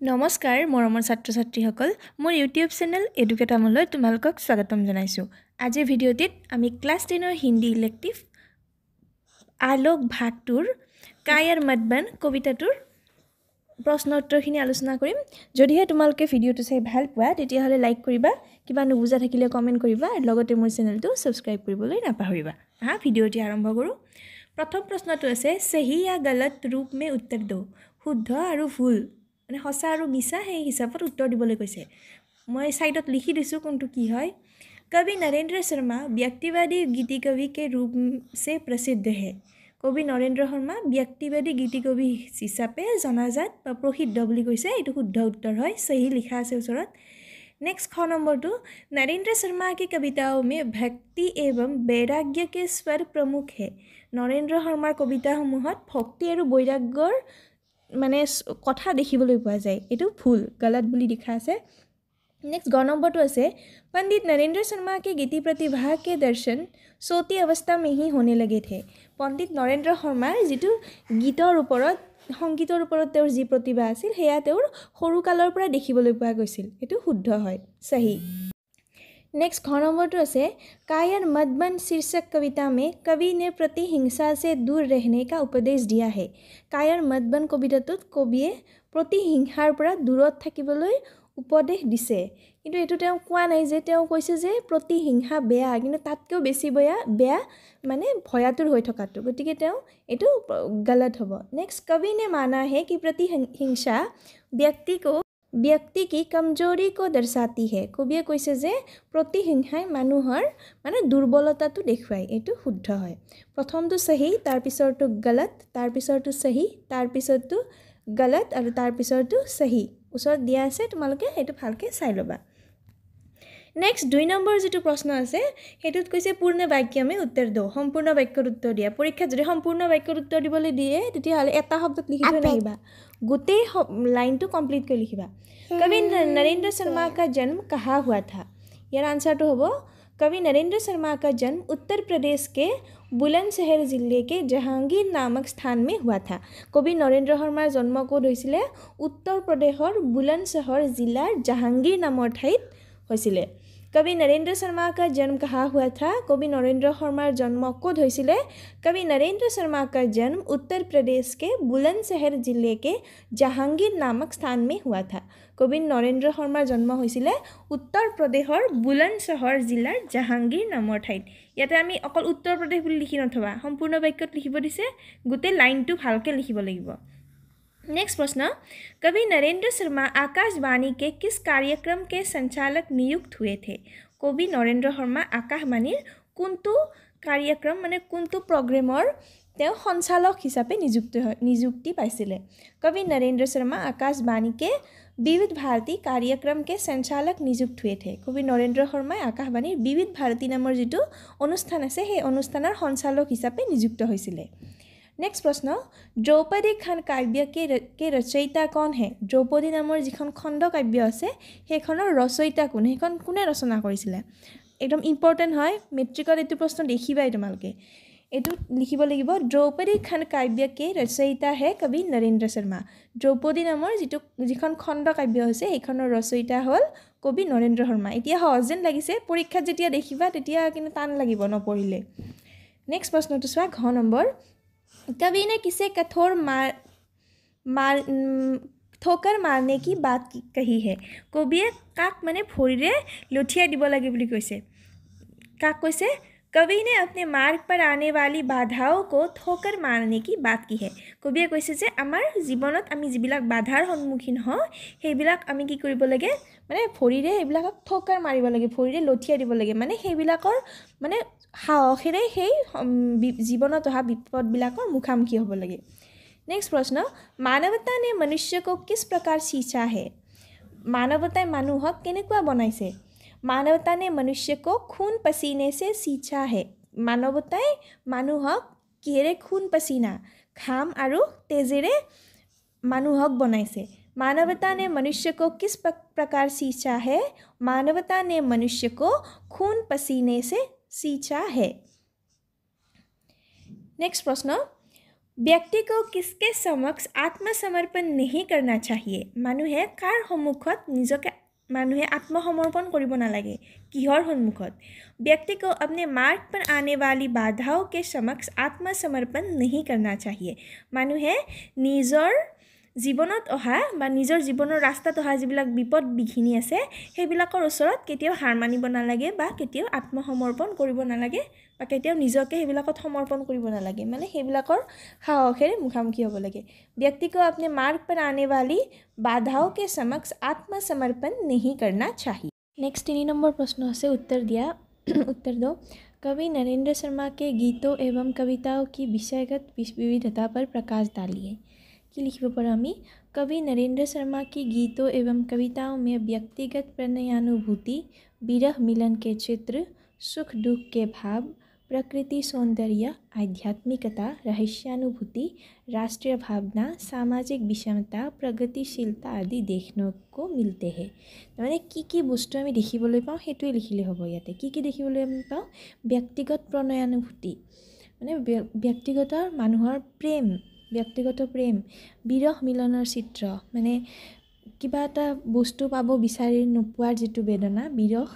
নমস্কাৰ মৰমৰ ছাত্ৰ ছাত্ৰীসকল মোৰ ইউটিউব চেনেল এডুকেটামলৈ তোমালোকক স্বাগতম জনাইছোঁ। আজিৰ ভিডিঅ'টিত আমি ক্লাছ 10ৰ হিন্দী ইলেক্টিভ আলোক ভাগটোৰ কায়াৰ মতবান কবিতাটোৰ প্ৰশ্ন উত্তৰখিনি আলোচনা কৰিম। যদিহে তোমালোকে ভিডিঅ'টো চাই ভাল পোৱা তেতিয়াহ'লে লাইক কৰিবা, কিবা নুবুজা থাকিলে কমেণ্ট কৰিবা আৰু লগতে মোৰ চেনেলটো ছাবস্ক্ৰাইব কৰিবলৈ নাপাহৰিবা। ভিডিঅ'টি আৰম্ভ কৰোঁ। প্ৰথম প্ৰশ্নটো আছে সহি या गलत रूप में उत्तर दो। শুদ্ধ আৰু ভুল মানে সঁচা আৰু মিছা সেই হিচাপত উত্তৰ দিবলৈ কৈছে। মই সাইডত লিখি দিছোঁ কোনটো কি হয়। कवि नरेंद्र शर्मा व्यक्तिवादी गीति कवि के रूप से प्रसिद्ध है। कवि नरेंद्र शर्मा व्यक्तिवादी गीति कवि हिसापे जनाजात বা প্ৰসিদ্ধ বুলি কৈছে। এইটো শুদ্ধ উত্তৰ হয়, সহি লিখা আছে ওচৰত। नेक्स्ट ख नंबर टू नरेंद्र शर्मा की कविताओं में भक्ति एवं वैराग्य के स्वर प्रमुख है। नरेंद्र शर्मार कविताসমূहत भक्ति और वैराग्यर माने कथा देखिবলৈ পোৱা যায়। এইটো ভুল, गलत বুলি লিখা আছে। नेक्स्ट ग नंबर टू আছে पंडित नरेंद्र शर्मा के गीति प्रतिभा के दर्शन सोती अवस्था में ही होने लगे थे। पंडित नरेंद्र शर्मार जितु गीतर ওপৰত সংগীতৰ ওপৰত তেওঁৰ যি প্ৰতিভা আছিল সেয়া তেওঁৰ সৰু কালৰ পৰা দেখিবলৈ পোৱা গৈছিল। এইটো শুদ্ধ হয়, সহি। नेक्स्ट ख नंबर टू আছে कायर मदबन शीर्षक कविता में कवि ने प्रतिहिंसा से दूर रहने का उपदेश दिया है। कायर मदबन कविताটোত কবিয়ে প্ৰতিহিংসাৰ পৰা দূৰত থাকিবলৈ উপদেশ দিছে। কিন্তু এইটো তেওঁ কোৱা নাই যে, তেওঁ কৈছে যে প্ৰতিহিংসা বেয়া, কিন্তু তাতকৈও বেছি বেয়া মানে ভয়াতুৰ হৈ থকাটো, গতিকে তেওঁ এইটো गलत হ'ব। नेक्स्ट कवि ने माना है कि प्रतिहिंसा व्यक्ति की कमजोरी को दर्शाती है। कविয়ে কৈছে যে প্ৰতিহিংসাই মানুহৰ মানে দুৰ্বলতাটো দেখুৱায়। এইটো শুদ্ধ হয়। প্ৰথমটো সহি, তাৰ পিছৰটো गलत, তাৰ পিছৰটো সহি, তাৰ পিছৰটো गलत আৰু তাৰ পিছৰটো সহি ওচৰত দিয়া আছে, তোমালোকে এইটো ভালকে চাই ল'বা। नेक्स्ट 2 নম্বৰ যেটো প্ৰশ্ন আছে হেতুত কৈছে পূৰ্ণ বাক্যমে উত্তৰ দো। সম্পূৰ্ণ বাক্যৰ উত্তৰ দিয়া। পৰীক্ষাত যদি সম্পূৰ্ণ বাক্যৰ উত্তৰ দিবলৈ দিয়ে তেতিয়াহ'লে এটা শব্দত লিখি থৈ নাহিবা, গোটেই লাইনটো কমপ্লিট কৰি লিখিবা। कवि नरेंद्र शर्मा का जन्म कहाँ हुआ था? यार आंसर तो होगा कवि नरेंद्र शर्मा का जन्म उत्तर प्रदेश के बुलंदशहर जिले के जहांगीर नामक स्थान में हुआ था। कवि नरेंद्र शर्मार जन्म कत হৈছিলে उत्तर प्रदेशर बुलंदशहर जिलार जहांगीर नाমৰ ঠাইত হৈছিলে। कवि नरेंद्र शर्मा का जन्म कहाँ हुआ था? कवि नरेंद्र शर्मार जन्म कत হৈছিলে? कवि नरेंद्र शर्मा का जन्म उत्तर प्रदेश के बुलंदशहर जिले के जहांगीर नामक स्थान में हुआ था। कवि नरेंद्र शर्मार जन्म হৈছিলে उत्तर प्रदेशर बुलंदशहर जिलार जहांगीर नाমৰ ঠাইত। ইয়াতে আমি অকল उत्तर प्रदेश বুলি লিখি নথবা, সম্পূৰ্ণ বাক্যত লিখিব দিছে, গোটেই লাইনটো ভালকে লিখিব লাগিব। नेक्स्ट प्रश्न कवि नरेंद्र शर्मा आकाशवाणी के किस कार्यक्रम के संचालक नियुक्त हुए थे? कवि नरेंद्र शर्मा आकाशवाणीर कोनটো कार्यक्रम माने कोनটো प्रोग्रामर তেওঁ সঞ্চালক হিচাপে নিযুক্তি পাইছিলে। कवि नरेंद्र शर्मा आकाशवाणी के विविध भारती कार्यक्रम के संचालक नियुक्त हुए थे। कवि नरेंद्र शर्मा आकाशवाणीर विविध भारती नाমৰ যেটো অনুষ্ঠান আছে সেই অনুষ্ঠানৰ সঞ্চালক হিচাপে নিযুক্ত হৈছিলে। नेक्स्ट प्रश्न द्रौपदी खान काव्य के रचयिता कौन है? द्रौपदी नाমৰ যিখন খণ্ড কাব্য আছে সেইখনৰ ৰচয়িতা কোন? সেইখন কোনে ৰচনা কৰিছিলে? একদম ইম্পৰ্টেণ্ট হয়, মেট্ৰিকত এইটো প্ৰশ্ন দেখিবাই তোমালোকে। এইটো লিখিব লাগিব द्रौपदी खान काव्य के रचयिता है कवि नरेंद्र शर्मा। द्रौपदी नाমৰ যিখন খণ্ড কাব্য আছে সেইখনৰ ৰচয়িতা হ'ল কবি নৰেন্দ্ৰ শৰ্মা। এতিয়া সহজ যেন লাগিছে, পৰীক্ষাত যেতিয়া দেখিবা তেতিয়া কিন্তু টান লাগিব নপঢ়িলে। নেক্সট প্ৰশ্নটো চোৱা, ঘ নম্বৰ कवि ने किसे कठोर ठोकर मारने की बात कही है? कविয়ে কাক মানে ভৰিৰে লঠিয়াই দিব লাগে বুলি কৈছে। কাক কৈছে? कवि ने अपने मार्ग पर आने वाली बाधाओं को ठोकर मारने की बात की है। कविয়ে কৈছে যে আমাৰ জীৱনত আমি যিবিলাক বাধাৰ সন্মুখীন হওঁ সেইবিলাক আমি কি কৰিব লাগে, মানে ভৰিৰে সেইবিলাকক ঠোকাৰ মাৰিব লাগে, ভৰিৰে লঠিয়াই দিব লাগে, মানে সেইবিলাকৰ মানে সাহসেৰে সেই জীৱনত অহা বিপদবিলাকৰ মুখামুখি হ'ব লাগে। नेक्स्ट प्रश्न मानवता ने मनुष्य को किस प्रकार सींचा है? मानवताই মানুহক কেনেকুৱা বনাইছে? मानवता ने मनुष्य को खून पसीने से सींचा है। मानवताই মানুহক কিহেৰে खून पसीना ঘাম আৰু তেজেৰে মানুহক বনাইছে। मानवता ने मनुष्य को किस प्रकार सींचा है? मानवता ने मनुष्य को खून पसीने से सींचा है। नेक्स्ट प्रश्न ব্যক্তি को किसके समक्ष आत्मसमर्पण नहीं करना चाहिए মানুহে কাৰ সন্মুখত নিজকে মানুহে আত্মসমৰ্পণ কৰিব নালাগে কিহৰ সন্মুখত व्यक्ति को अपने मार्ग पर आने वाली बाधाओं के समक्ष आत्मसमर्पण नहीं करना चाहिए মানুহে নিজৰ জীৱনত অহা বা নিজৰ জীৱনৰ ৰাস্তাত অহা যিবিলাক বিপদ বিঘিনি আছে সেইবিলাকৰ ওচৰত কেতিয়াও হাৰ মানিব নালাগে বা কেতিয়াও আত্মসমৰ্পণ কৰিব নালাগে বা কেতিয়াও নিজকে সেইবিলাকত সমৰ্পণ কৰিব নালাগে মানে সেইবিলাকৰ সাহসেৰে মুখামুখি হ'ব লাগে व्यक्ति को अपने मार्ग पर आने वाली बाधाओं के समक्ष आत्मसमर्पण नहीं करना चाहिए नेक्स्ट 3 नंबर प्रश्न से उत्तर दो कवि नरेंद्र शर्मा के गीतों एवं कविताओं की विषयगत विविधता पर प्रकाश डालिए कि लिखिब पर आमी कवि नरेंद्र शर्मा की गीतों एवं कविताओं में व्यक्तिगत प्रणयानुभूति विरह मिलन के चित्र सुख दुख के भाव प्रकृति सौंदर्य आध्यात्मिकता रहस्यानुभूति राष्ट्रीय भावना सामाजिक विषमता प्रगतिशीलता आदि देखने को मिलते हैं माने की बस्तु आमी देखिबोलै पाওঁ हेतुए लिखिले हबो याते की देखिबोलै आमी पाওঁ व्यक्तिगत प्रणयानुभूति माने व्यक्तिगत মানুহৰ ব্যক্তিগত প্ৰেম বিৰহ মিলনৰ চিত্ৰ মানে কিবা এটা বস্তু পাব বিচাৰি নোপোৱাৰ যেটো বেদনা বিৰহ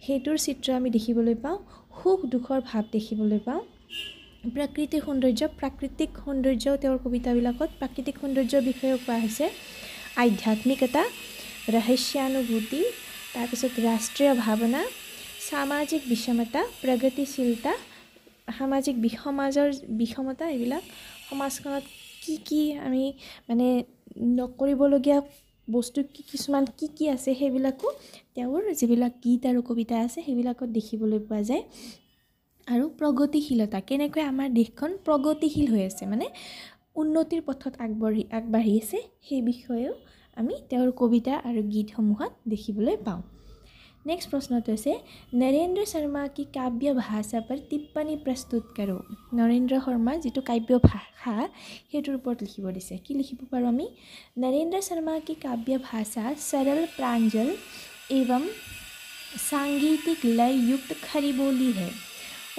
হেতুৰ চিত্ৰ আমি দেখিবলৈ পাওঁ সুখ দুখৰ ভাৱ দেখিবলৈ পাওঁ প্ৰাকৃতিক সৌন্দৰ্য তেওঁৰ কবিতাবিলাকত প্ৰাকৃতিক সৌন্দৰ্যৰ বিষয়ে কোৱা হৈছে আধ্যাত্মিকতা ৰহস্যানুভূতি তাৰপিছত ৰাষ্ট্ৰীয় ভাৱনা সামাজিক বিষমতা প্ৰগতিশীলতা সামাজিক সমাজৰ বিষমতা এইবিলাক সমাজখনত কি আমি মানে নকৰিবলগীয়া বস্তু কিছুমান কি আছে সেইবিলাকো তেওঁৰ যিবিলাক গীত আৰু কবিতা আছে সেইবিলাকত দেখিবলৈ পোৱা যায় আৰু প্ৰগতিশীলতা কেনেকৈ আমাৰ দেশখন প্ৰগতিশীল হৈ আছে মানে উন্নতিৰ পথত আগবাঢ়ি আছে সেই বিষয়েও আমি তেওঁৰ কবিতা আৰু গীতসমূহত দেখিবলৈ পাওঁ नेक्स्ट प्रश्न तो है नरेंद्र शर्मा की काव्य भाषा पर टिप्पणी प्रस्तुत करो नरेंद्र शर्मा जी काव्य भाषा हेतुर ऊपर लिखिब दिसे कि लिखिब पारो आमी नरेंद्र शर्मा की काव्य भाषा सरल प्रांजल एवं सांगीतिक लय युक्त खरीबोली है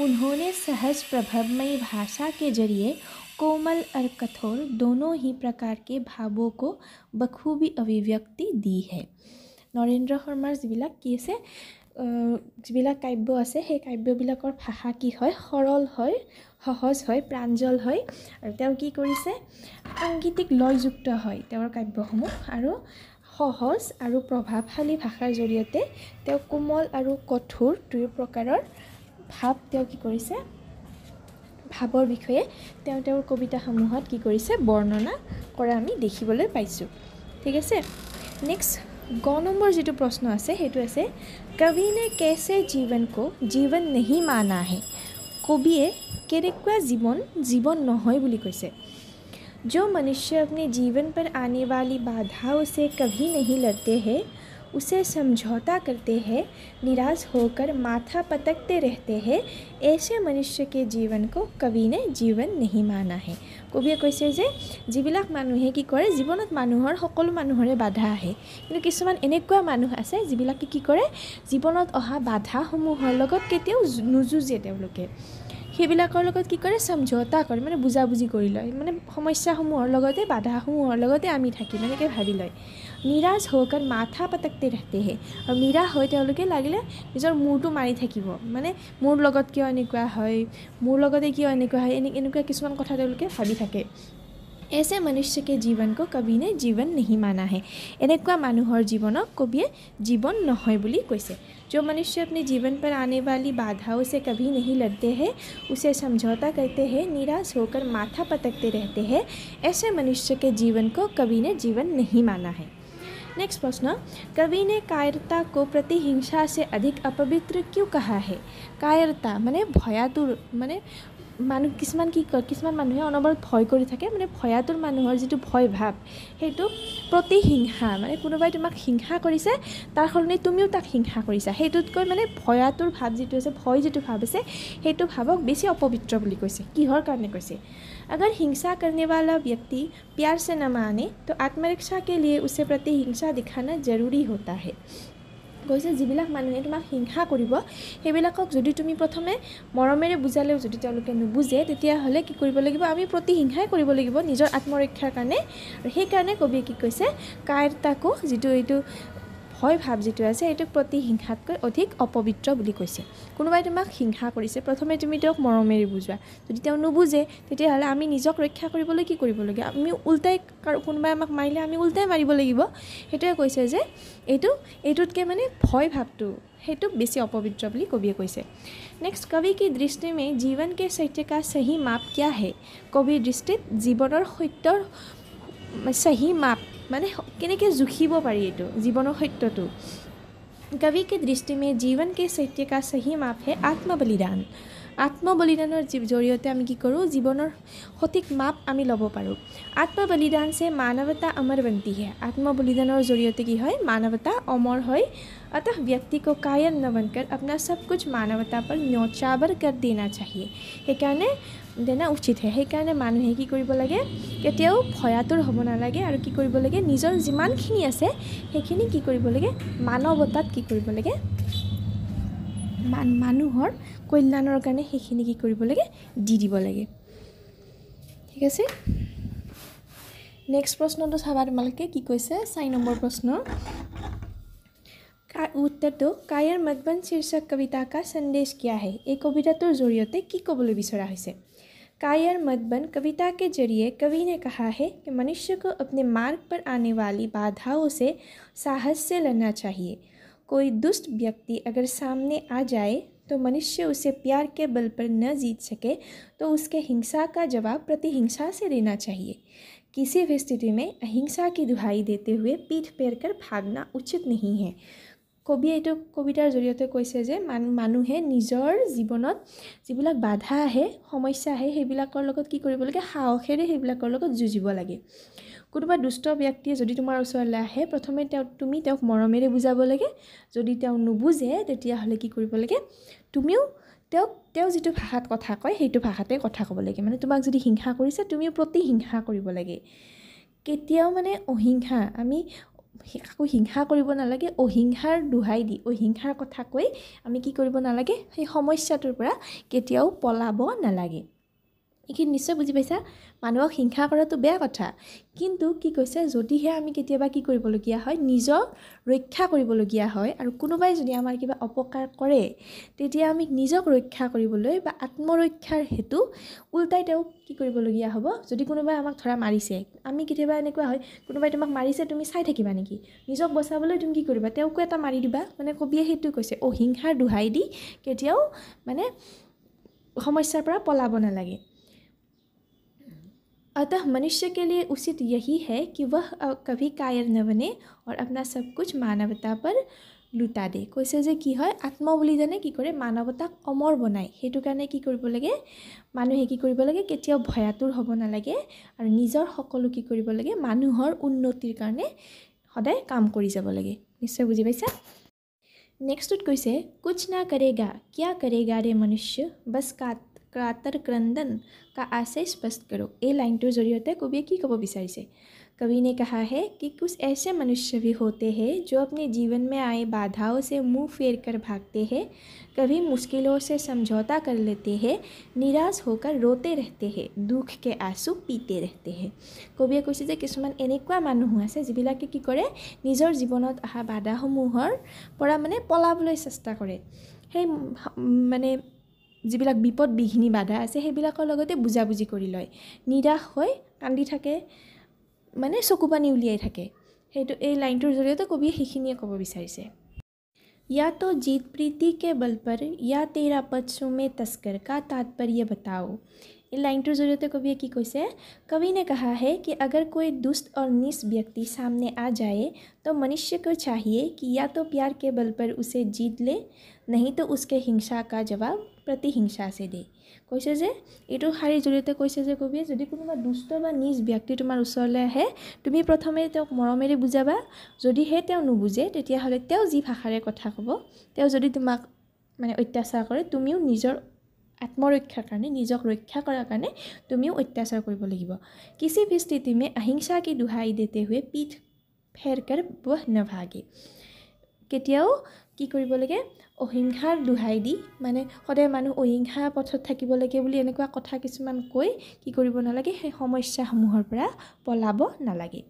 उन्होंने सहज प्रभावमयी भाषा के जरिए कोमल और कठोर दोनों ही प्रकार के भावों को बखूबी अभिव्यक्ति दी है नरेंद्र शर्मार যিবিলাক কি আছে যিবিলাক কাব্য আছে সেই কাব্যবিলাকৰ ভাষা কি হয় সৰল হয় সহজ হয় প্ৰাঞ্জল হয় আৰু তেওঁ কি কৰিছে সাংগীতিক লয়যুক্ত হয় তেওঁৰ কাব্যসমূহ আৰু সহজ আৰু প্ৰভাৱশালী ভাষাৰ জৰিয়তে তেওঁ কোমল আৰু কঠোৰ দুই প্ৰকাৰৰ ভাৱ তেওঁ কি কৰিছে ভাৱৰ বিষয়ে তেওঁৰ কবিতাসমূহত কি কৰিছে বৰ্ণনা কৰা আমি দেখিবলৈ পাইছোঁ ঠিক আছে নেক্সট ग नम्बर जी प्रश्न आसे कवि ने कैसे जीवन को जीवन नहीं माना है कविये केनेकुवा जीवन নহয় বুলি কৈছে जो मनुष्य अपने जीवन पर आने वाली बाधाओं से कभी नहीं लड़ते हैं उसे समझौता करते हैं निराश होकर माथा पटकते रहते हैं ऐसे मनुष्य के जीवन को कवि ने जीवन नहीं माना है कविये কৈছে যে যিবিলাক মানুহে কি কৰে জীৱনত মানুহৰ সকলো মানুহৰে বাধা আহে কিন্তু কিছুমান এনেকুৱা মানুহ আছে যিবিলাকে কি কৰে জীৱনত অহা বাধাসমূহৰ লগত কেতিয়াও নুযুজে তেওঁলোকে সেইবিলাকৰ লগত কি কৰে সমঝোতা কৰে মানে বুজাবুজি কৰি লয় মানে সমস্যাসমূহৰ লগতে বাধাসমূহৰ লগতে আমি থাকি মানে কে ভাবি লয় নিৰাশ হোকৰ মাথা পটকতে रहते हैं আৰু নিৰাশ হৈ তেওঁলোকে লাগিলে নিজৰ মূৰটো মাৰি থাকিব মানে মোৰ লগত কিয় এনেকুৱা হয় মোৰ লগতে কিয় এনেকুৱা হয় এনেকুৱা কিছুমান কথা তেওঁলোকে ভাবি থাকে ऐसे मनुष्य के जीवन को कवि ने जीवन नहीं माना है এনেকুৱা মানুহৰ জীৱনক কবিয়ে जीवन নহয় বুলি কৈছে जो मनुष्य अपने जीवन पर आने वाली बाधाओं से कभी नहीं लड़ते हैं उसे समझौता करते हैं निराश होकर माथा पटकते रहते हैं ऐसे मनुष्य के जीवन को कवि ने जीवन नहीं माना है नेक्स्ट प्रश्न कवि ने कायरता को प्रतिहिंसा से अधिक अपवित्र क्यों कहा है कायरता माने भयातुर माने মানুহ কিছুমান কি কয় কিছুমান মানুহে অনবৰত ভয় কৰি থাকে মানে ভয়াতুৰ মানুহৰ যিটো ভয় ভাৱ সেইটো প্ৰতিহিংসা মানে কোনোবাই তোমাক হিংসা কৰিছে তাৰ সলনি তুমিও তাক হিংসা কৰিছা সেইটোতকৈ মানে ভয়াতুৰ ভাৱ যিটো আছে ভয় যিটো ভাৱ আছে সেইটো ভাৱক বেছি অপবিত্ৰ বুলি কৈছে কিহৰ কাৰণে কৈছে अगर हिंसा करने वाला व्यक्ति प्यार से न माने तो आत्मरक्षा के लिए उसे प्रतिहिंसा दिखाना जरूरी होता है কৈছে যিবিলাক মানুহে তোমাক হিংসা কৰিব সেইবিলাকক যদি তুমি প্ৰথমে মৰমেৰে বুজালেও যদি তেওঁলোকে নুবুজে তেতিয়াহ'লে কি কৰিব লাগিব আমি প্ৰতিহিংসাই কৰিব লাগিব নিজৰ আত্মৰক্ষাৰ কাৰণে আৰু সেইকাৰণে কবিয়ে কি কৈছে কায়ৰতাকো যিটো এইটো ভয় ভাৱ যিটো আছে এইটো প্ৰতিহিংসাতকৈ অধিক অপবিত্ৰ বুলি কৈছে কোনোবাই তোমাক হিংসা কৰিছে প্ৰথমে তুমি তেওঁক মৰমেৰে বুজোৱা যদি তেওঁ নুবুজে তেতিয়াহ'লে আমি নিজক ৰক্ষা কৰিবলৈ কি কৰিব লাগে আমি উল্টাই কোনোবাই আমাক মাৰিলে আমি উল্টাই মাৰিব লাগিব সেইটোৱে কৈছে যে এইটোতকৈ মানে ভয় ভাৱটো সেইটো বেছি অপবিত্ৰ বুলি কবিয়ে কৈছে নেক্সট কবি কি দৃষ্টি মে জীৱন কে সত্য কা সহি মাপ কিয়া হে কবিৰ দৃষ্টিত জীৱনৰ সত্যৰ সহি মাপ মানে কেনেকৈ জুখিব পাৰি এইটো জীৱনৰ সত্যটো कवि के दृष्टि में जीवन के सत्य का सही माप है आत्मबलिदान आत्मबलिदाনৰ জৰিয়তে আমি কি কৰোঁ জীৱনৰ সঠিক মাপ আমি ল'ব পাৰোঁ आत्मबलिदान से मानवता अमर बनती है आत्मबलिदाনৰ জৰিয়তে কি হয় मानवता अमर হয় अतः व्यक्ति को कायर न बनकर अपना सब कुछ मानवता पर न्यौछावर कर देना चाहिए সেইকাৰণে দেনা উচিত সেইকাৰণে মানুহে কি কৰিব লাগে কেতিয়াও ভয়াতুৰ হ'ব নালাগে আৰু কি কৰিব লাগে নিজৰ যিমানখিনি আছে সেইখিনি কি কৰিব লাগে মানৱতাত কি কৰিব লাগে মানুহৰ কল্যাণৰ কাৰণে সেইখিনি কি কৰিব লাগে দি দিব লাগে ঠিক আছে নেক্সট প্ৰশ্নটো চাবা তোমালোকে কি কৈছে 4 নম্বৰ প্ৰশ্ন उत्तर दो कायर मधुबन शीर्षक कविता का संदेश क्या है এই কবিতাটোৰ জৰিয়তে কি ক'বলৈ বিচৰা হৈছে कायर मधुबन कविता के जरिए कवि ने कहा है कि मनुष्य को अपने मार्ग पर आने वाली बाधाओं से साहस से लड़ना चाहिए कोई दुष्ट व्यक्ति अगर सामने आ जाए तो मनुष्य उसे प्यार के बल पर न जीत सके तो उसके हिंसा का जवाब प्रतिहिंसा से देना चाहिए किसी भी स्थिति में अहिंसा की दुहाई देते हुए पीठ फेर कर भागना उचित नहीं है কবিয়ে এইটো কবিতাৰ জৰিয়তে কৈছে যে মানুহে নিজৰ জীৱনত যিবিলাক বাধা আহে সমস্যা আহে সেইবিলাকৰ লগত কি কৰিব লাগে সাহসেৰে সেইবিলাকৰ লগত যুঁজিব লাগে কোনোবা দুষ্ট ব্যক্তিয়ে যদি তোমাৰ ওচৰলৈ আহে প্ৰথমে তুমি তেওঁক মৰমেৰে বুজাব লাগে যদি তেওঁ নুবুজে তেতিয়াহ'লে কি কৰিব লাগে তুমিও তেওঁ যিটো ভাষাত কথা কয় সেইটো ভাষাতে কথা ক'ব লাগে মানে তোমাক যদি হিংসা কৰিছে তুমিও প্ৰতিহিংসা কৰিব লাগে কেতিয়াও মানে অহিংসা আমি কাকো হিংসা কৰিব নালাগে অহিংসাৰ দুহাই দি অহিংসাৰ কথা কৈ আমি কি কৰিব নালাগে সেই সমস্যাটোৰ পৰা কেতিয়াও পলাব নালাগে এইখিনি নিশ্চয় বুজি পাইছা মানুহক হিংসা কৰাটো বেয়া কথা কিন্তু কি কৈছে যদিহে আমি কেতিয়াবা কি কৰিবলগীয়া হয় নিজক ৰক্ষা কৰিবলগীয়া হয় আৰু কোনোবাই যদি আমাৰ কিবা অপকাৰ কৰে তেতিয়া আমি নিজক ৰক্ষা কৰিবলৈ বা আত্মৰক্ষাৰ হেতু উল্টাই তেওঁক কি কৰিবলগীয়া হ'ব যদি কোনোবাই আমাক ধৰা মাৰিছে আমি কেতিয়াবা এনেকুৱা হয় কোনোবাই তোমাক মাৰিছে তুমি চাই থাকিবা নেকি নিজক বচাবলৈ তুমি কি কৰিবা তেওঁকো এটা মাৰি দিবা মানে কবিয়ে সেইটো কৈছে অহিংসাৰ দুহাই দি কেতিয়াও মানে সমস্যাৰ পৰা পলাব নালাগে अतः मनुष्य के लिए उचित यही है कि वह कभी कायर न बने और अपना सब कुछ मानवता पर लुटा दे কৈছে যে কি হয় আত্মবলিদানে কি কৰে মানৱতাক অমৰ বনায় সেইটো কাৰণে কি কৰিব লাগে মানুহে কি কৰিব লাগে কেতিয়াও ভয়াতুৰ হ'ব নালাগে আৰু নিজৰ সকলো কি কৰিব লাগে মানুহৰ উন্নতিৰ কাৰণে সদায় কাম কৰি যাব লাগে নিশ্চয় বুজি পাইছা নেক্সটত কৈছে कुछ ना करेगा क्या करेगा रे मनुष्य बस कातर क्रंदन का आशय स्पष्ट करो এই লাইনটোৰ জৰিয়তে কবিয়ে কি ক'ব বিচাৰিছে कवि ने कहा है कि कुछ ऐसे मनुष्य भी होते हैं जो अपने जीवन में आए बाधाओं से मुंह फेर कर भागते हैं कभी मुश्किलों से समझौता कर लेते हैं निराश होकर रोते रहते हैं दुख के आंसू पीते रहते हैं কবিয়ে কৈছে যে কিছুমান এনেকুৱা মানুহ আছে যিবিলাকে কি কৰে নিজৰ জীৱনত অহা বাধাসমূহৰ পৰা মানে পলাবলৈ চেষ্টা কৰে সেই মানে যিবিলাক বিপদ বিঘিনি বাধা আছে সেইবিলাকৰ লগতে বুজাবুজি কৰি লয় নিৰাশ হৈ কান্দি থাকে মানে চকু পানী উলিয়াই থাকে সেইটো এই লাইনটোৰ জৰিয়তে কবিয়ে সেইখিনিয়ে ক'ব বিচাৰিছে या तो जीत प्रीति के बल पर या तेरा पद में तस्कर का तात्पर्य बताओ এই লাইনটোৰ জৰিয়তে কবিয়ে কি কৈছে कवि ने कहा है कि अगर कोई दुष्ट और नीच व्यक्ति सामने आ जाए तो मनुष्य को चाहिए कि या तो प्यार के बल पर उसे जीत ले नहीं तो उसके हिंसा का जवाब प्रतिहिंसा से दे কৈছে যে এইটো শাৰীৰ জৰিয়তে কৈছে যে কবিয়ে যদি কোনোবা দুষ্ট বা নীচ ব্যক্তি তোমাৰ ওচৰলৈ আহে তুমি প্ৰথমে তেওঁক মৰমেৰে বুজাবা যদিহে তেওঁ নুবুজে তেতিয়াহ'লে তেওঁ যি ভাষাৰে কথা ক'ব তেওঁ যদি তোমাক মানে অত্যাচাৰ কৰে তুমিও নিজৰ आत्मरक्षार कारण निजक रक्षा करार कारण तुमिও अत्याचार কৰিব লাগিব किसी भी स्थिति में अहिंसा की दुहाई देते हुए पीठ फेर कर वह न भागे কেতিয়াও কি কৰিব লাগে অহিংসাৰ দোহাই দি মানে সদায় মানুহ অহিংসা পথত থাকিব লাগে বুলি এনেকুৱা কথা কিছুমান কৈ কি কৰিব নালাগে সেই সমস্যাসমূহৰ পৰা পলাব নালাগে।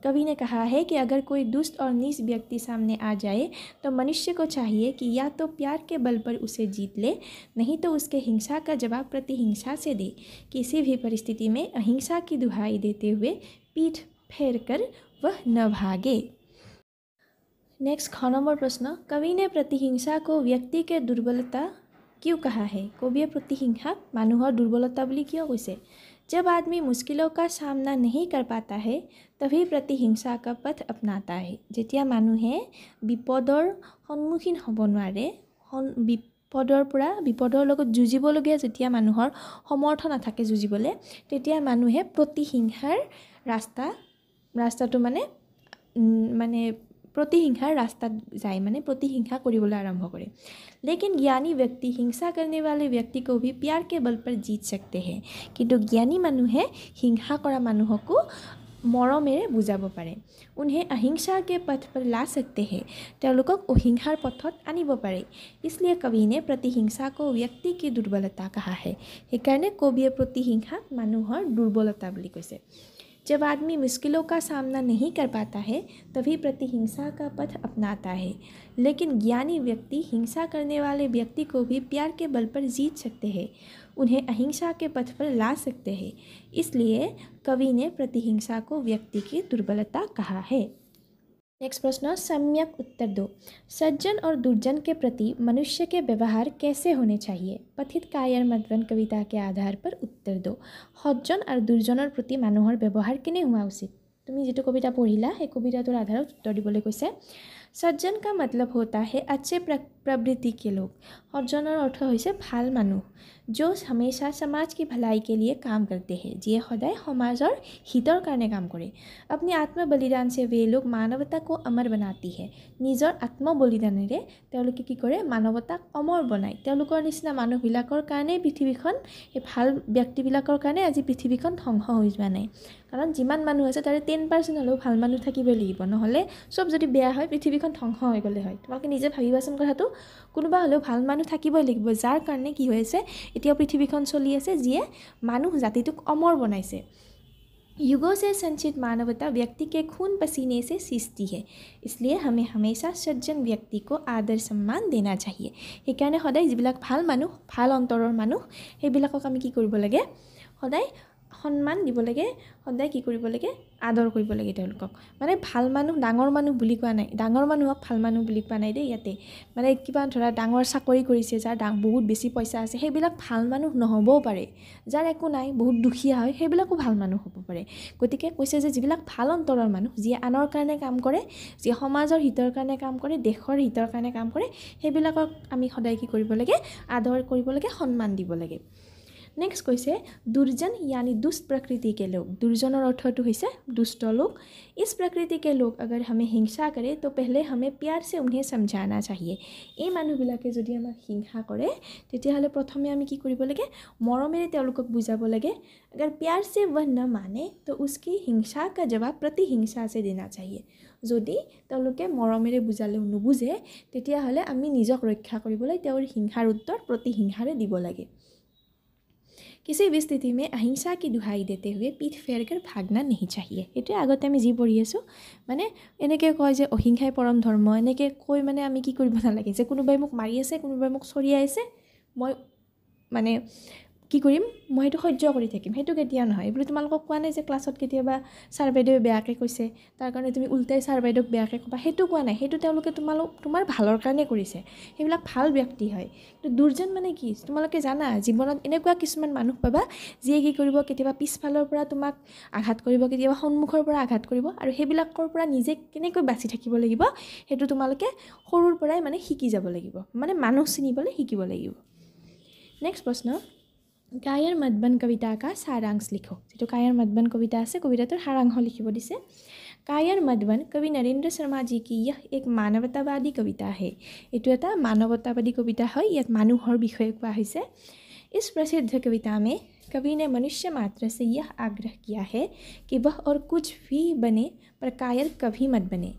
कवि ने कहा है कि अगर कोई दुष्ट और नीच व्यक्ति सामने आ जाए तो मनुष्य को चाहिए कि या तो प्यार के बल पर उसे जीत ले, नहीं तो उसके हिंसा का जवाब प्रतिहिंसा से दे। किसी भी परिस्थिति में अहिंसा की दुहाई देते हुए पीठ फेर कर वह न भागे। नेक्स्ट 6 नंबर प्रश्न, कवि ने प्रतिहिंसा को व्यक्ति के दुर्बलता क्यों कहा है? कविये प्रतिहिंसा मानुहर दुर्बलता बुली क्यों कैसे? जब आदमी मुश्किलों का सामना नहीं कर पाता है तभी प्रतिहिंसा का पथ अपनाता है। जेतिया मानुहे विपदर सन्मुखीन हब नोवारे, विपदर পৰা विपदर লগত যুঁজিবলগীয়া যেতিয়া মানুহৰ সমৰ্থ নাথাকে যুঁজিবলৈ, তেতিয়া মানুহে প্ৰতিহিংসাৰ ৰাস্তাটো মানে प्रतिहिंसार रास्ता जाए, माने प्रतिहिंसा কৰিবলৈ आरम्भ करे। लेकिन ज्ञानी व्यक्ति हिंसा करने वाले व्यक्ति को भी प्यार के बल पर जीत सकते हैं। किंतु ज्ञानी मानुहे हिंसा কৰা মানুহকো মৰমেৰে বুজাব পাৰে। उन्हें अहिंसा के पथ पर ला सकते हैं, তেওঁলোকক অহিংসাৰ পথত আনিব পাৰে। इसलिए कवि ने प्रतिहिंसा को व्यक्ति की दुर्बलता कहा है। সেইকাৰণে কবিয়ে प्रतिहिंसा মানুহৰ दुर्बलता বুলি কৈছে। जब आदमी मुश्किलों का सामना नहीं कर पाता है तभी प्रतिहिंसा का पथ अपनाता है। लेकिन ज्ञानी व्यक्ति हिंसा करने वाले व्यक्ति को भी प्यार के बल पर जीत सकते हैं, उन्हें अहिंसा के पथ पर ला सकते हैं। इसलिए कवि ने प्रतिहिंसा को व्यक्ति की दुर्बलता कहा है। नेक्स्ट प्रश्न, सम्यक उत्तर दो। सज्जन और दुर्जन के प्रति मनुष्य के व्यवहार कैसे होने चाहिए? पठित कायर मधुबन कविता के आधार पर उत्तर दो। सज्जन और दुर्जनर प्रति মানুহৰ व्यवहार केने हुआ उचित? तुम जो कविता पढ़िला সেই कविताটোৰ आधारत उत्तर दिबले কৈছে। सज्जन का मतलब होता है अच्छे प्रवृत्ति के लोग। सज्जनर अर्थ হৈছে ভাল মানুহ, जो हमेशा समाज की भलाई के लिए काम करते हैं, जिए सदाय समाजर हितर कारणे काम करे। अपनी आत्म बलिदान से वे लोग मानवता को अमर बनाती है। निजर आत्म बलिदानेरे তেওঁলোকে কি কৰে মানৱতাক অমৰ বনায়। তেওঁলোকৰ নিচিনা মানুহবিলাকৰ কাৰণে পৃথিৱীখন এই ভাল ব্যক্তিবিলাকৰ কাৰণে আজি পৃথিৱীখন ধ্বংস হৈ যোৱা নাই। কাৰণ যিমান মানুহ আছে তাৰে 10% হ'লেও ভাল মানুহ থাকিবই লাগিব, নহ'লে চব যদি বেয়া হয় পৃথিৱীখন ধ্বংস হৈ গ'লে হয়। তোমালোকে নিজে ভাবিবাচোন কথাটো, কোনোবা হ'লেও ভাল মানুহ থাকিবই লাগিব, যাৰ কাৰণে কি হৈছে এতিয়া পৃথিৱীখন চলি আছে, যিয়ে মানুহ জাতিটোক অমৰ বনাইছে। युगों से संचित मानवता व्यक्ति के खून पसीने से सींचती है। इसलिए हमें हमेशा सज्जन व्यक्ति को आदर सम्मान देना चाहिए। সেইকাৰণে সদায় যিবিলাক ভাল মানুহ, ভাল অন্তৰৰ মানুহ, সেইবিলাকক আমি কি কৰিব লাগে, সদায় সন্মান দিব লাগে, সদায় কি কৰিব লাগে, আদৰ কৰিব লাগে তেওঁলোকক। মানে ভাল মানুহ ডাঙৰ মানুহ বুলি কোৱা নাই, ডাঙৰ মানুহক ভাল মানুহ বুলি কোৱা নাই দেই ইয়াতে। মানে কিবা ধৰা ডাঙৰ চাকৰি কৰিছে, যাৰ বহুত বেছি পইচা আছে, সেইবিলাক ভাল মানুহ নহ'বও পাৰে। যাৰ একো নাই, বহুত দুখীয়া হয়, সেইবিলাকো ভাল মানুহ হ'ব পাৰে। গতিকে কৈছে যে যিবিলাক ভাল অন্তৰৰ মানুহ, যিয়ে আনৰ কাৰণে কাম কৰে, যিয়ে সমাজৰ হিতৰ কাৰণে কাম কৰে, দেশৰ হিতৰ কাৰণে কাম কৰে, সেইবিলাকক আমি সদায় কি কৰিব লাগে, আদৰ কৰিব লাগে, সন্মান দিব লাগে। नेक्स्ट कैसे दुर्जन यानी दुष्ट प्रकृति के लोग। दुर्जनर अर्थটো হৈছে दुष्ट लोग। इस प्रकृति के लोग अगर हमें हिंसा करे तो पहले हमें प्यार से उन्हें समझाना चाहिए। এই মানুহবিলাকে যদি আমাক হিংসা কৰে তেতিয়াহ'লে প্ৰথমে আমি কি কৰিব লাগে, মৰমেৰে তেওঁলোকক বুজাব লাগে। अगर प्यार से वह न माने तो उसकी हिंसा का जवाब प्रतिहिंसा से देना चाहिए। যদি তেওঁলোকে মৰমেৰে বুজালেও নুবুজে তেতিয়াহ'লে আমি নিজক ৰক্ষা কৰিবলৈ তেওঁৰ হিংসাৰ উত্তৰ প্ৰতিহিংসাৰে দিব লাগে। किसी भी स्थिति में अहिंसा की दुहाई देते हुए पीठ फेर कर भागना नहीं चाहिए। ये आगते आम जी पढ़ी आसो माने एनेके कय जे अहिंसाई परम धर्म, एनेके কৈ মানে আমি কি কৰিব নালাগে যে কোনোবাই মোক মাৰি আছে, কোনোবাই মোক চৰিয়াই আছে, মই মানে কি কৰিম, মই সেইটো সহ্য কৰি থাকিম, সেইটো কেতিয়া নহয়। এইবুলি তোমালোকক কোৱা নাই যে ক্লাছত কেতিয়াবা ছাৰ বাইদেৱে বেয়াকৈ কৈছে তাৰ কাৰণে তুমি উল্টাই ছাৰ বাইদেউক বেয়াকৈ ক'বা, সেইটো কোৱা নাই। সেইটো তেওঁলোকে তোমাৰ ভালৰ কাৰণে কৰিছে, সেইবিলাক ভাল ব্যক্তি হয়। কিন্তু দুৰ্জন মানে কি, তোমালোকে জানা জীৱনত এনেকুৱা কিছুমান মানুহ পাবা যিয়ে কি কৰিব, কেতিয়াবা পিছফালৰ পৰা তোমাক আঘাত কৰিব, কেতিয়াবা সন্মুখৰ পৰা আঘাত কৰিব, আৰু সেইবিলাকৰ পৰা নিজে কেনেকৈ বাচি থাকিব লাগিব সেইটো তোমালোকে সৰুৰ পৰাই মানে শিকি যাব লাগিব, মানে মানুহ চিনিবলৈ শিকিব লাগিব। নেক্সট প্ৰশ্ন, कायर मधुबन कविता का सारांश लिखो। जो कायर मधुबन कविता আছে কবিতাটোৰ সাৰাংশ লিখিব দিছে। कायर मधुबन कवि नरेंद्र शर्मा जी की यह एक मानवतावादी कविता है। এইটো এটা मानवतावादी कविता হয়, ইয়াত মানুহৰ বিষয়ে কোৱা হৈছে। इस प्रसिद्ध कविता में कवि ने मनुष्य मात्र से यह आग्रह किया है कि वह और कुछ भी बने पर कायर कभी मत बने।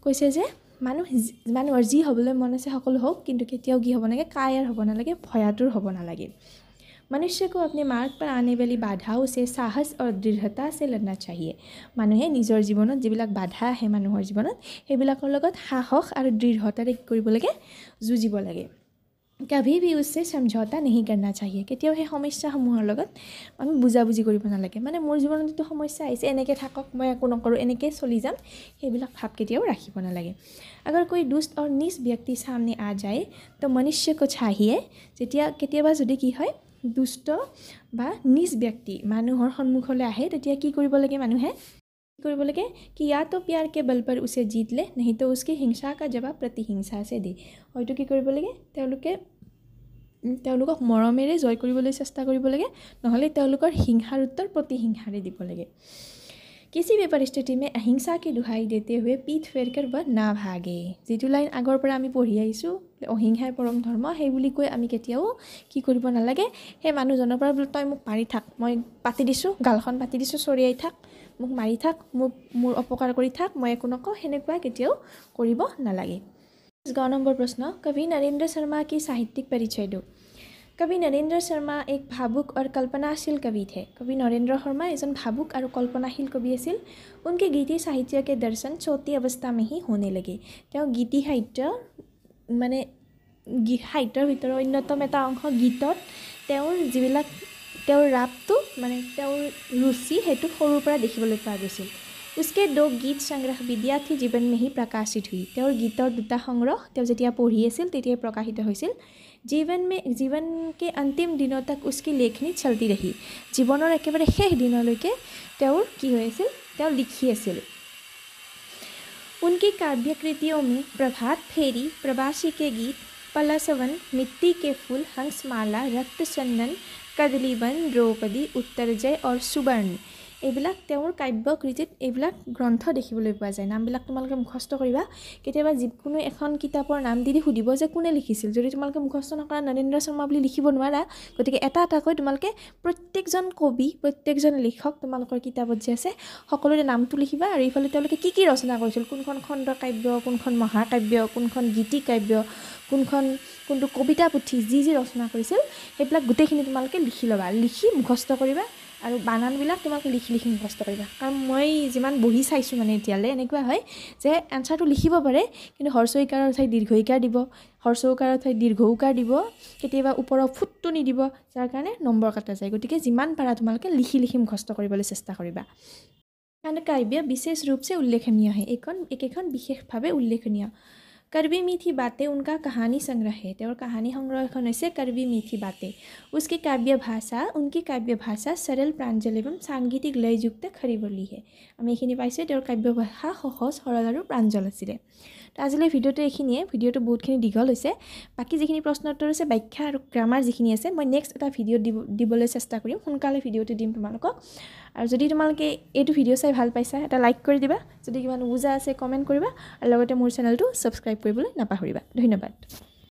কৈছে যে মানুহৰ যি হ'বলৈ মন আছে সকলো হোক কিন্তু কেতিয়াও কি হ'ব নালাগে কায়াৰ হ'ব নালাগে ভয়াতুৰ হ'ব নালাগে मनुष्य को अपने मार्ग पर आने वाली बाधाओं से साहस और दृढ़ता से लड़ना चाहिए মানুহে নিজৰ জীৱনত যিবিলাক বাধা আহে মানুহৰ জীৱনত সেইবিলাকৰ লগত সাহস আৰু দৃঢ়তাৰে কি কৰিব লাগে যুঁজিব লাগে कभी भी उससे समझौता नहीं करना चाहिए কেতিয়াও সেই সমস্যাসমূহৰ লগত আমি বুজাবুজি কৰিব নালাগে মানে মোৰ জীৱনত যিটো সমস্যা আহিছে এনেকৈ থাকক মই একো নকৰোঁ এনেকৈ চলি যাম সেইবিলাক ভাৱ কেতিয়াও ৰাখিব নালাগে अगर कोई दुष्ट और नीच व्यक्ति सामने आ जाए तो मनुष्य को चाहिए যেতিয়া কেতিয়াবা যদি কি হয় दुष्ट বা नीच व्यक्ति মানুহৰ সন্মুখলৈ আহে তেতিয়া কি কৰিব লাগে মানুহে কৰিব লাগে कि या तो प्यार के बल पर उसे जीत ले नहीं तो उसकी हिंसा का जवाब प्रतिहिंसा से दे হয়তো কি কৰিব লাগে তেওঁলোকক মৰমেৰে জয় কৰিবলৈ চেষ্টা কৰিব লাগে নহলে তেওঁলোকৰ হিংসাৰ উত্তৰ প্ৰতিহিংসাৰে দিব লাগে किसी भी परिस्थिति में अहिंसा की दुहाई देते हुए पीठ फेरकर वह ना भागे যেটো লাইন আগৰ পৰা আমি পঢ়ি আহিছো অহিংসাই পৰম ধৰ্ম সেই বুলি কৈ আমি কেতিয়াও কি কৰিব নালাগে হে মানুহজনৰ পৰা তই মোক মাৰি থাক মই পাতি দিছো গালখন পাতি দিছো চৰিয়াই থাক মোক মাৰি থাক মোৰ অপকাৰ কৰি থাক মই একো নকওঁ হেনেকুৱা কেতিয়াও কৰিব নালাগে 9 নম্বৰ প্ৰশ্ন कवि नरेंद्र शर्मा की साहित्यिक परिचय दो कवि नरेंद्र शर्मा एक भावुक और कल्पनाशील कवि थे कवि नरेंद्र शर्मा एजन भावुक और कल्पनाशील कवि আছিল उनके गीति साहित्य के दर्शन चौथी अवस्था में ही होने लगे তেওঁ गीति साहित्य মানে সাহিত্যৰ ভিতৰত অন্যতম এটা অংশ গীতত তেওঁৰ যিবিলাক তেওঁৰ ৰাপটো মানে তেওঁৰ ৰুচি হেতু সৰুৰ পৰা দেখিবলৈ পোৱা গৈছিল उसके 2 गीत संग्रह विद्यार्थी जीवन में ही प्रकाशित हुई তেওঁৰ গীতৰ দুটা সংগ্ৰহ তেওঁ যেতিয়া পঢ়ি আছিল তেতিয়া প্ৰকাশিত হৈছিল जीवन के अंतिम दिनों तक उसकी लेखनी चलती रही जीवনৰ একেবাৰে শেষ দিনলৈকে তেওঁৰ কি হৈছিল তেওঁ লিখি আছিল उनकी काव्य कृतियों में प्रभात फेरी प्रवासी के गीत पलासवन मिट्टी के फूल हंसमाला रक्त चंदन कदलीवन द्रौपदी उत्तरजय और सुवर्ण এইবিলাক তেওঁৰ কাব্য কৃতিত এইবিলাক গ্ৰন্থ দেখিবলৈ পোৱা যায় নামবিলাক তোমালোকে মুখস্থ কৰিবা কেতিয়াবা যিকোনো এখন কিতাপৰ নাম দি সুধিব যে কোনে লিখিছিল যদি তোমালোকে মুখস্থ নকৰা নৰেন্দ্ৰ শৰ্মা বুলি লিখিব নোৱাৰা গতিকে এটা এটাকৈ তোমালোকে প্ৰত্যেকজন কবি প্ৰত্যেকজন লেখক তোমালোকৰ কিতাপত যে আছে সকলোৰে নামটো লিখিবা আৰু ইফালে তেওঁলোকে কি কি ৰচনা কৰিছিল কোনখন খণ্ড কাব্য কোনখন মহাকাব্য কোনখন গীতি কাব্য কোনটো কবিতা পুথি যি ৰচনা কৰিছিল সেইবিলাক গোটেইখিনি তোমালোকে লিখি ল'বা লিখি মুখস্থ কৰিবা আৰু বানানবিলাক তোমাক লিখি মুখস্থ কৰিবা কাৰণ মই যিমান বহি চাইছো মানে এতিয়ালে এনেকুৱা হয় যে আনসাৰটো লিখিব পাৰে কিন্তু হৰসৈকাৰৰ ঠাই দীৰ্ঘইকাৰ দিব হৰসৌকাৰৰ ঠাই দীৰ্ঘৌকাৰ দিব কেতিয়াবা ওপৰৰ ফুটটো নিদিব যাৰ কাৰণে নম্বৰ কাটা যায় গতিকে যিমান পাৰা তোমালোকে লিখি মুখস্থ কৰিবলৈ চেষ্টা কৰিবা কাৰণ কাব্য বিশেষ रूप से उल्लेखनीय है एकैখন বিশেষভাৱে উল্লেখনীয় करवी मीठी बातें उनका कहानी संग्रह है और कहानी संग्रह এখন হৈছে करवी मीठी बातें उनकी काव्य भाषा सरल प्रांजल एवं सांगीतिक लययुक्त खरीबली है আমি এখিনি পাইছো তেওঁৰ কাব্য ভাষা সহজ সৰল আৰু প্ৰাঞ্জল আছিল তো আজিলৈ ভিডিওটো এখিনিয়ে ভিডিওটো বহুতখিনি দীঘল হৈছে বাকি যিখিনি প্ৰশ্ন উত্তৰ আছে ব্যাখ্যা আৰু গ্ৰামাৰ যিখিনি আছে মই নেক্সট এটা ভিডিও দিবলৈ চেষ্টা কৰিম সোনকালে ভিডিওটো দিম তোমালোকক আৰু যদি তোমালোকে এইটো ভিডিও চাই ভাল পাইছা এটা লাইক কৰি দিবা যদি কিবা নুবুজা আছে কমেন্ট কৰিবা আৰু লগতে মোৰ চেনেলটো সাবস্ক্ৰাইব কৰিবলৈ নাপাহৰিবা ধন্যবাদ